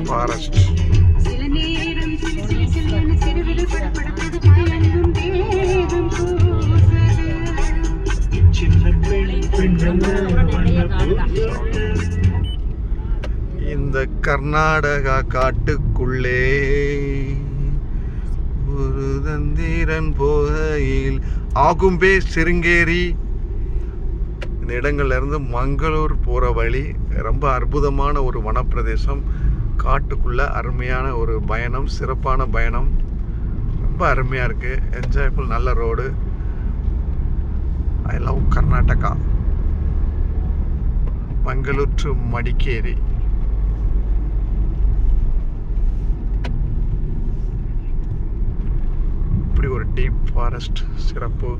Forest. இந்த கர்நாடகா காட்டுக்குள்ளே ஒரு தந்திரன் போகையில் ஆகும்பே சிருங்கேரி இந்த இடங்கள்ல இருந்து மங்களூர் போகிற வழி ரொம்ப அற்புதமான ஒரு வனப்பிரதேசம். காட்டுக்குள்ள அருமையான ஒரு பயணம், சிறப்பான பயணம், ரொம்ப அருமையாக இருக்குது. என்ஜாய்ஃபுல், நல்ல road. I love Karnataka. Mangalore to Madikeri. இப்படி ஒரு டீப் ஃபாரஸ்ட் சிறப்பு.